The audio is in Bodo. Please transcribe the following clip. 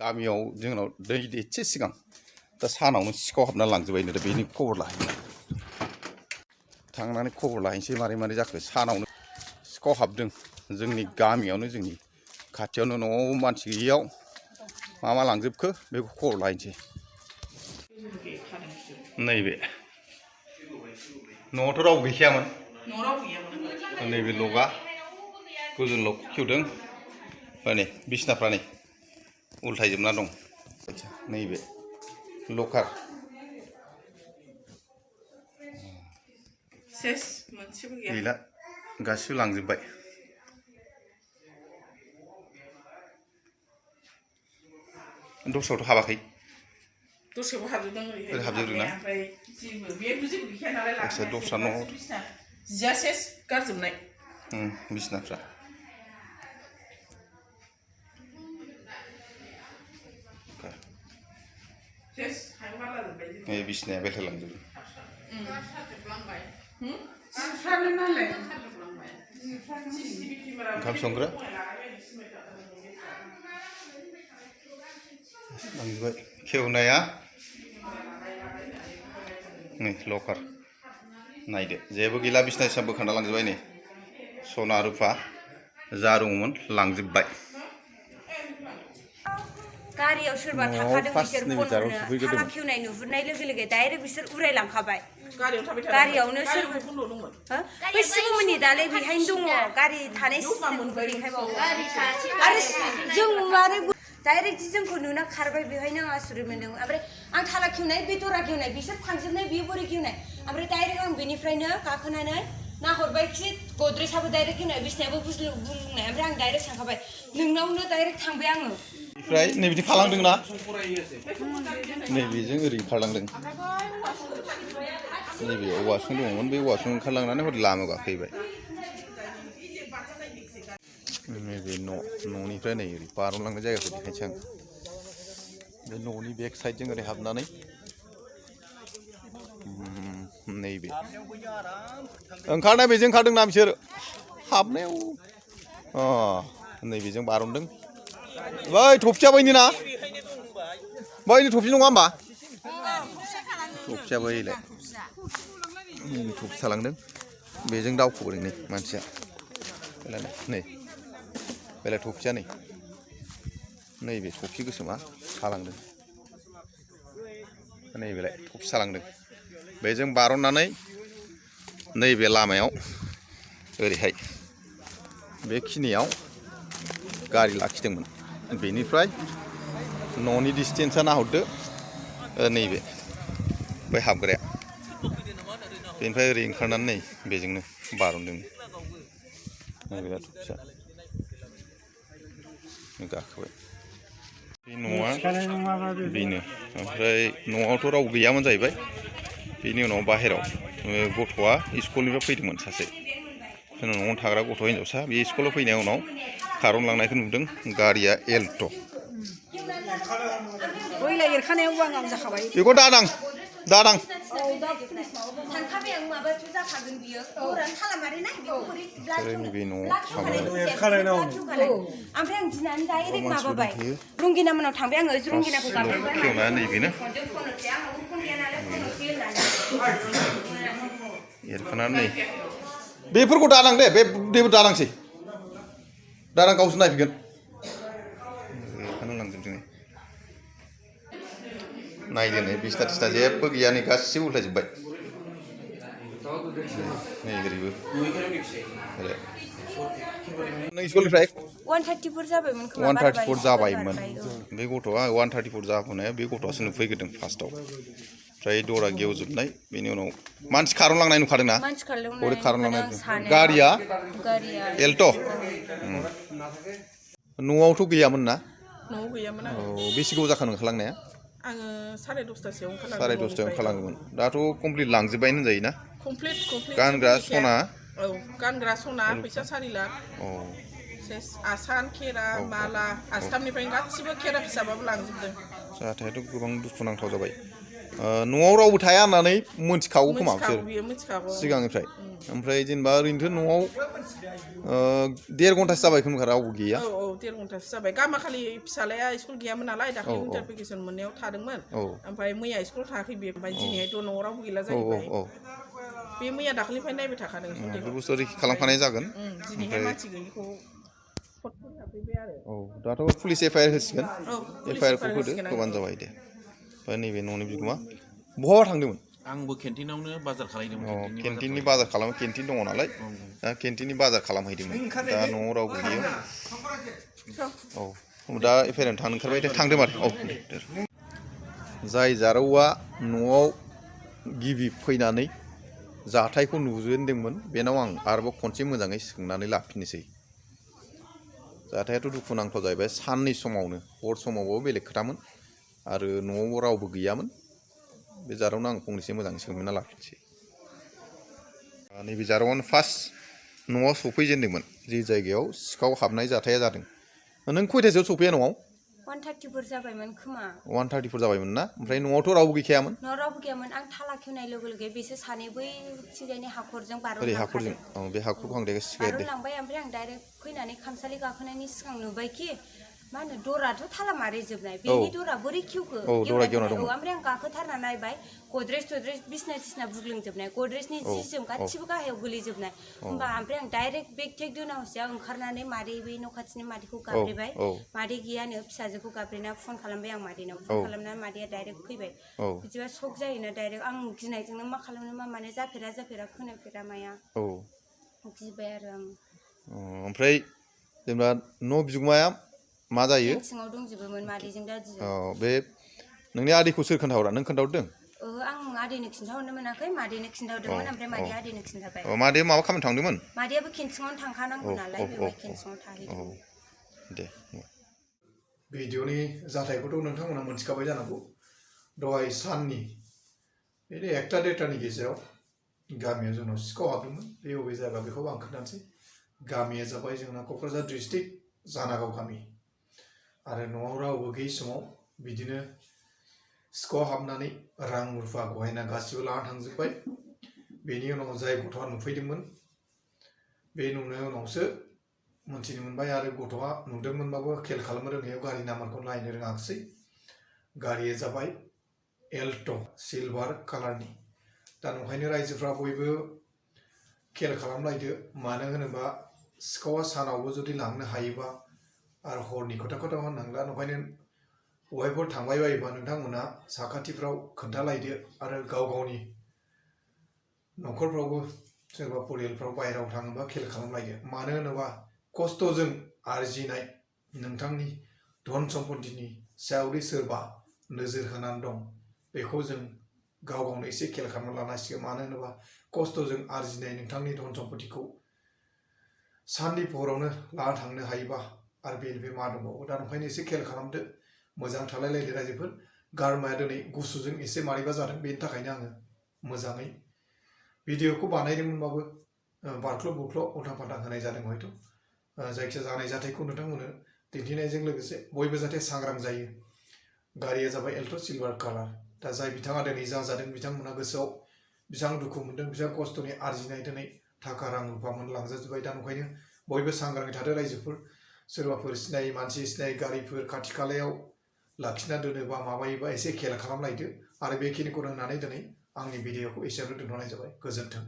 गामियाव जोंनाव दै एसे सिगां दा सानावनो सिखाव हाबना लांजोबबायनो दा बेनि खबर लाहैनो थांनानै खबर लाहैनोसै मारै मारै जाखो सानावनो सिखाव हाबदों जोंनि गामियावनो जोंनि खाथियावनो न'आव मानसि गैयैयाव मा लांजोबखो बेखौ खबर लाहैनोसै नैबे न'आवथ' रावबो गैखायामोन नैबे लगा गोजौ लग खेवदों नै बिसनाफ्रा नै उल्थायजोबना दं नैबे लकार गैला गासिबो लांजोबबाय दस्रायावथ' हाबाखै दस्रायाव हाबजोबदों हाबजोबदोंना दस्रा न' जिया सेस गारजोबनाय बिसनाफ्रा बिसनाया बेलथाय लांजोबदों ओंखाम संग्रा लांजोबबाय खेवनाया नै लकार नायदो जेबो गैला बिसना सिना बोखांना लांजोबबाय नै सना रुफा जा दङमोन लांजोबबाय गारियाव सोरबा थाखादों बिसोर फनहरनो थाला खेवनाय नुहुरनाय लोगो लोगो डाइरेक्ट बिसोर उरायलांखाबाय गारियावनो सोरबा बै सिब'मोननि दालाय बेहायनो दङ गारि थानाय देखायबावो आरो जों आरो डाइरेक्ट जोंखौ नुना खारबाय बेहायनो आं आसुरित मोन्दों ओमफ्राय आं थाला खेवनाय बे दरा खेवनाय बिसोर फांजोबनाय बियो बोरै खेवनाय ओमफ्राय डाइरेक्ट आं बेनिफ्रायनो गाखोनानै नाहरबाय खि गद्रेसाबो डाइरेक्ट खेवनाय बिसनायाबो बुलुंनाय ओमफ्राय आं डाइरेक्ट सानखाबाय नोंनावनो डाइरेक्ट थांबाय आङो ओमफ्राय नैबिदि खालामदोंना नैबेजों ओरै ओंखारलांदों नैबे औवासुं दङमोन बे औवासुं ओंखारलांनानै हरै लामायाव गाखोहैबाय नैबे न'निफ्राय नै ओरै बारनलांनाय जायगाखौ देखायनोसै आं बे न'नि बेक साइडजों ओरै हाबनानै नैबे ओंखारनाय बेजों ओंखारदोंना बिसोर हाबनायाव नैबेजों बारनदों बै थफिया बैनि ना बैनि थफि नङा होमबा थफिया बैलाय नैबे थफि थालांदों बेजों दावखोबोदों नै मानसिया नै बेलाय थफिया नै नैबे थफि गोसोमा थालांदों नैबेलाय थफि थालांदों बेजों बारननानै नैबे लामायाव ओरैहाय बेखिनियाव गारि लाखिदोंमोन बेनिफ्राय न'नि डिसटेन्सआ नाहरदो नैबे बै हाबग्राया बेनिफ्राय ओरै ओंखारनानै नै बेजोंनो बारनदों नैबे थफिया गाखोबाय बे न'आ बेनो ओमफ्राय न'आवथ' रावबो गैयामोन जाहैबाय बेनि उनाव बाहेराव गथ'आ स्कुलनिफ्राय फैदोंमोन सासे जोंना न'आवनो थाग्रा गथ' हिनजावसा बे स्कुलाव फैनाय उनाव खारन लांनायखौ नुदों गारिया एल्ट' बेखौ दादां नैबे न'आव ओमफ्राय आं गिनानै डाइरेक्ट माबाबाय रंगिना मोनाव थांबाय आङो रंगिनाखौ गाबज्रिबाय खेवनाया नैबेनो एरखानानै नै बेफोरखौ दालां दे बेबो दालांसै दाना गावसो नायफैगोन एरखाना लांजोबदों नायदो नै बिसना थिसना जेबो गैया नै गासिबो उल्थायजोब्बाय नै ओरैबो नों स्कुलनिफ्राय 134 जाबायमोन 134 जाबायमोन बे गथ'आ 134 जाबोनाया बे गथ'आसो नुफैग्रोदों फार्स्टआव ओमफ्राय दरा गेवजोबनाय बेनि उनाव मानसि खारनलांनाय नुखादोंना हरै खारनलांनाय गारिया एल्ट' न'आवथ' गैयामोन ना न'आव गैयामोन औ बेसे गोबाव जाखो ओंखारलांनाया आङो 10:30 10:30 ओंखारलाङोमोन दाथ' कमप्लिट लांजोब्बायनो होनजायोना कमप्लिट गानग्रा सना गानग्रा सना फैसा 4 लाख सेस आसान खेरा माला आस्थामनिफ्राय गासिबो खेरा फिसाबाबो लांजोबदों जाथायाथ' गोबां दुखुनांथाव जाबाय न'आव रावबो थाया होननानै मोनथिखागौ खोमा मिथिखागौ बिसोर बियो मिथिखागौ सिगांनिफ्राय ओमफ्राय जेनेबा ओरैनोथ' न'आव 1.5 घन्टासो जाबाय खोमा रावबो गैया औ 1.5 घन्टासो जाबाय गामाखालि फिसालाया स्कुल गैयामोन नालाय दाखालि उइन्टार भेकेसन मोननायाव थादोंमोन ओमफ्राय मैया स्कुलाव थाङाखै बियो ओमफ्राय दिनैहायथ' न'आव रावबो गैला जाहैबाय बे मैया दाखालिनिफ्राय नायबाय थाखादों बे बुस्थुआ रैखा खालामखानाय जागोन दिनैहाय मानसि गैयिखौ फटफोर हाबफैबाय आरो दाथ' पुलिस एफआइआर होसिगोन एफआइआरखौ होदो होसिगोन होबानो जाबाय दे ओमफ्राय नैबे न'नि बिगोमा बहाबा थांदोंमोन आंबो केन्टिनावनो बाजार खालामदोंमोन केन्टिननि बाजार खालामो केन्टिन दङ नालाय दा केन्टिननि बाजार खालामहैदोंमोन दा न'आव रावबो गैया दा एफआइआर थांनो ओंखारबाय दे थांदो माथो जाय जारौआ न'आव गिबि फैनानै जाथायखौ नुजेनदोंमोन बेनाव आं आरोबाव खनसे मोजाङै सोंनानै लाफिननोसै जाथायाथ' दुखुनांथाव जाहैबाय साननि समावनो हर समावबो बेलेग खोथामोन आरो न'आव रावबो गैयामोन बे जारावनो आं फंनैसो मोजाङै सोंना लाफिनसै नैबे जारावानो फार्स्ट न'आव सफैजेनदोंमोन जि जायगायाव सिखाव हाबनाय जाथाया जादों नों खयथासोआव सफैया न'आव 1:30 जाबायमोन खोमा 1:30 जाबायमोन ना ओमफ्राय न'आवथ' रावबो गैखायामोन न'आव रावबो गैयामोन आं थाला खेवनाय लोगो लोगो बिसोर सानै बै थिंजायनि हाखरजों ओरै हाखरजों बे हाखरखौ आं दे सिगाय दे बारलांबाय ओमफ्राय आं डाइरेक्ट फैनानै खामसालि गाखोनायनि सिगां नुबायखि मा होनो दराथ' थाला मारै जोबनाय बेनि दरा बोरै खेवखो गेवना दंमोन ओमफ्राय आं गाखोथारना नायबाय गद्रेज बिसना थिसना बुग्लुंजोबनाय गद्रेजनि जि जोम गासिबो गाहायाव गोलैजोबनाय होमबा ओमफ्राय आं डाइरेक्ट बेग टेग दोना हसेयाव ओंखारनानै मादै बै न' खाथिनि मादैखौ गाब्रेबाय मादै गैयानो फिसाजोखौ गाब्रेना फन खालामबाय आं मादैनाव फन खालामनानै मादैया डाइरेक्ट फैबाय बिदिबा शक जायोना डाइरेक्ट आं गिनायजोंनो मा खालामनो मा माने जाफेरा खोनाफेरा माया गिबाय आरो आं ओमफ्राय जेनेबा न' बिगुमाया मा जायो सिङाव दंजोबोमोन मादैजों दादिजों बे नोंनि आदैखौ सोर खोन्थाहरा नों खोन्थाहरदों आं आदैनो खिन्थाहरनो मोनाखै मादैनो खिन्थाहरदोंमोन ओमफ्राय मादैया आदैनो खिन्थाबाय मादैया माबा खामानि थांदोंमोन मादैयाबो केन्टिनावनो थांखानांगौ नालाय बेवहाय केन्टिनाव थाहैदों दे भिडिअनि जाथायखौथ' नोंथांमोना मोनथिखाबाय जानांगौ दहाय साननि बे 1:30 गेजेराव गामियाव जोंनाव सिखाव हाबदोंमोन बे बबे जायगा बेखौबो आं खोन्थानोसै गामिया जाबाय जोंना क'क्राझार डिस्ट्रिक्ट जानागाव गामि आरो न'आव रावबो गैयै समाव बिदिनो सिखाव हाबनानै रां रुफा गहेना गासिबो लाना थांजोब्बाय बेनि उनाव जाय गथ'आ नुफैदोंमोन बे नुनाय उनावसो मोनथिनो मोनबाय आरो गथ'आ नुदोंमोनबाबो खेल खालामनो रोङैयाव गारि नाम्बारखौ नायनो रोङाखिसै गारिया जाबाय एल्ट' सिलभार कालारनि दा ओंखायनो रायजोफ्रा बयबो खेल खालामलायदो मानो होनोबा सिखावा सानावबो जुदि लांनो हायोबा आरो हरनि खोथाखौथ' होननांला ओंखायनो बहायफोर थांबाय बायोबा नोंथांमोना साखाथिफ्राव खोन्थालायदो आरो गाव गावनि न'खरफ्रावबो सोरबा परियालफ्राव बाहेरायाव थाङोबा खेल खालामलायदो मानो होनोबा खस्थ'जों आरजिनाय नोंथांनि धन सम्पतिनि सायावदि सोरबा नोजोर होनानै दं बेखौ जों गाव गावनो एसे खेल खालामना लानांसिगोन मानो होनोबा खस्थ'जों आरजिनाय नोंथांनि धन सम्पतिखौ साननि पहरावनो लाना थांनो हायोबा आरो बेनिफ्राय मा दंबावो दा ओंखायनो एसे खेल खालामदो मोजां थालायलायदो रायजोफोर गारमाया दिनै गुसुजों एसे मारैबा जादों बेनि थाखायनो आङो मोजाङै भिडिअखौ बानायदोंमोनबाबो बारख्ल' बुख्ल' उल्था फाल्था होनाय जादों हयथ' जायखिया जानाय जाथायखौ नोंथांमोननो दिन्थिनायजों लोगोसे बयबो जाहाथे सांग्रां जायो गारिया जाबाय एल्ट' सिलभार कालार दा जाय बिथाङा दिनै जादों बिथांमोना गोसोआव बेसेबां दुखु मोनदों बेसेबां खस्थ'नि आरजिनाय दिनै थाखा रां रुफा मोनलांजाजोब्बाय दा ओंखायनो बयबो सांग्राङै थादो रायजोफोर सोरबाफोर सिनायै मानसि सिनायै गारिफोर खाथि खालायाव लाखिना दोनोबा माबायोबा एसे खेल खालामलायदो आरो बेखिनिखौनो होननानै दिनै आंनि भिडिअखौ एसेयावनो दोनथ'नाय जाबाय गोजोन्थों